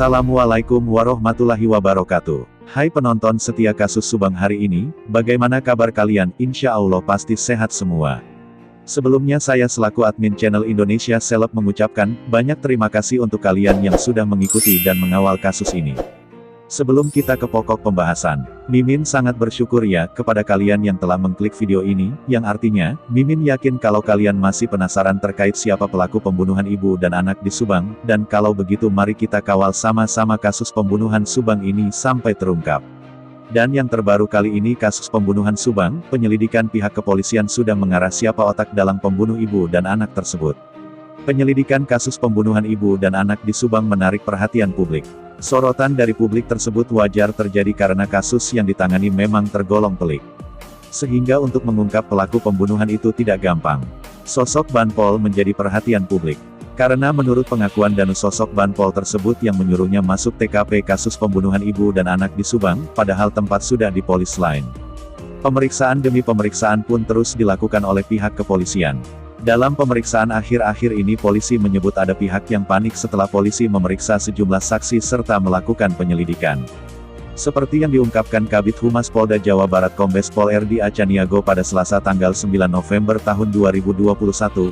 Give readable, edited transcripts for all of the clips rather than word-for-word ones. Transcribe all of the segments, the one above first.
Assalamualaikum warahmatullahi wabarakatuh. Hai penonton setia kasus Subang hari ini, bagaimana kabar kalian? Insya Allah pasti sehat semua. Sebelumnya saya selaku admin channel Indonesia Seleb mengucapkan, banyak terima kasih untuk kalian yang sudah mengikuti dan mengawal kasus ini. Sebelum kita ke pokok pembahasan, Mimin sangat bersyukur ya kepada kalian yang telah mengklik video ini, yang artinya, Mimin yakin kalau kalian masih penasaran terkait siapa pelaku pembunuhan ibu dan anak di Subang, dan kalau begitu mari kita kawal sama-sama kasus pembunuhan Subang ini sampai terungkap. Dan yang terbaru kali ini kasus pembunuhan Subang, penyelidikan pihak kepolisian sudah mengarah siapa otak dalam pembunuh ibu dan anak tersebut. Penyelidikan kasus pembunuhan ibu dan anak di Subang menarik perhatian publik. Sorotan dari publik tersebut wajar terjadi karena kasus yang ditangani memang tergolong pelik. Sehingga untuk mengungkap pelaku pembunuhan itu tidak gampang. Sosok Banpol menjadi perhatian publik. Karena menurut pengakuan Danu sosok Banpol tersebut yang menyuruhnya masuk TKP kasus pembunuhan ibu dan anak di Subang, padahal tempat sudah di polis lain. Pemeriksaan demi pemeriksaan pun terus dilakukan oleh pihak kepolisian. Dalam pemeriksaan akhir-akhir ini polisi menyebut ada pihak yang panik setelah polisi memeriksa sejumlah saksi serta melakukan penyelidikan. Seperti yang diungkapkan Kabid Humas Polda Jawa Barat Kombes Pol R.D. Acaniago pada Selasa tanggal 9 November tahun 2021,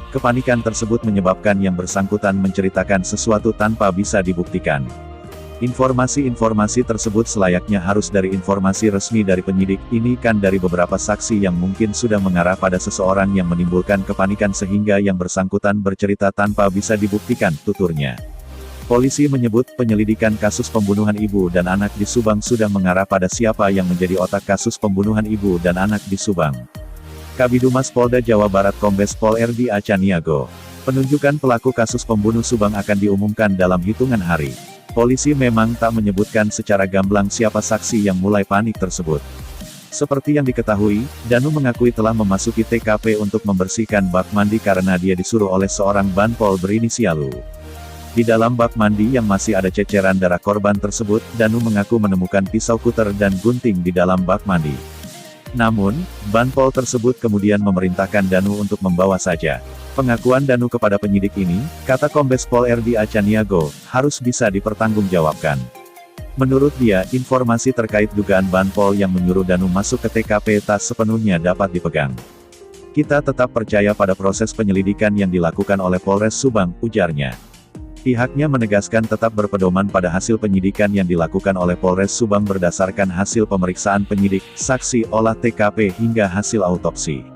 kepanikan tersebut menyebabkan yang bersangkutan menceritakan sesuatu tanpa bisa dibuktikan. Informasi-informasi tersebut selayaknya harus dari informasi resmi dari penyidik, ini kan dari beberapa saksi yang mungkin sudah mengarah pada seseorang yang menimbulkan kepanikan sehingga yang bersangkutan bercerita tanpa bisa dibuktikan, tuturnya. Polisi menyebut penyelidikan kasus pembunuhan ibu dan anak di Subang sudah mengarah pada siapa yang menjadi otak kasus pembunuhan ibu dan anak di Subang. Kabidumas Polda Jawa Barat Kombes Pol R.D. Acaniago. Penunjukan pelaku kasus pembunuh Subang akan diumumkan dalam hitungan hari. Polisi memang tak menyebutkan secara gamblang siapa saksi yang mulai panik tersebut. Seperti yang diketahui, Danu mengakui telah memasuki TKP untuk membersihkan bak mandi karena dia disuruh oleh seorang Banpol berinisial U. Di dalam bak mandi yang masih ada ceceran darah korban tersebut, Danu mengaku menemukan pisau kuter dan gunting di dalam bak mandi. Namun, Banpol tersebut kemudian memerintahkan Danu untuk membawa saja. Pengakuan Danu kepada penyidik ini, kata Kombes Pol R.D. Acaniago, harus bisa dipertanggungjawabkan. Menurut dia, informasi terkait dugaan Banpol yang menyuruh Danu masuk ke TKP tak sepenuhnya dapat dipegang. Kita tetap percaya pada proses penyelidikan yang dilakukan oleh Polres Subang, ujarnya. Pihaknya menegaskan tetap berpedoman pada hasil penyidikan yang dilakukan oleh Polres Subang berdasarkan hasil pemeriksaan penyidik, saksi, olah TKP hingga hasil autopsi.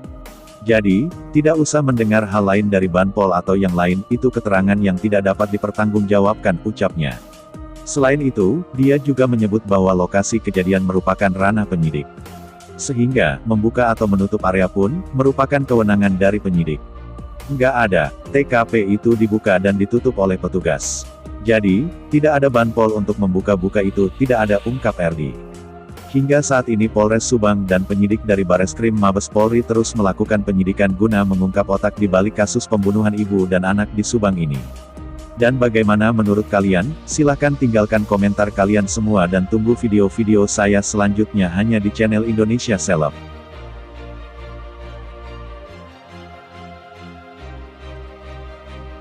Jadi, tidak usah mendengar hal lain dari Banpol atau yang lain, itu keterangan yang tidak dapat dipertanggungjawabkan, ucapnya. Selain itu, dia juga menyebut bahwa lokasi kejadian merupakan ranah penyidik. Sehingga, membuka atau menutup area pun, merupakan kewenangan dari penyidik. Nggak ada, TKP itu dibuka dan ditutup oleh petugas. Jadi, tidak ada Banpol untuk membuka-buka itu, tidak ada, ungkap R.D. Hingga saat ini Polres Subang dan penyidik dari Bareskrim Mabes Polri terus melakukan penyidikan guna mengungkap otak di balik kasus pembunuhan ibu dan anak di Subang ini. Dan bagaimana menurut kalian? Silahkan tinggalkan komentar kalian semua dan tunggu video-video saya selanjutnya hanya di channel Indonesia Seleb.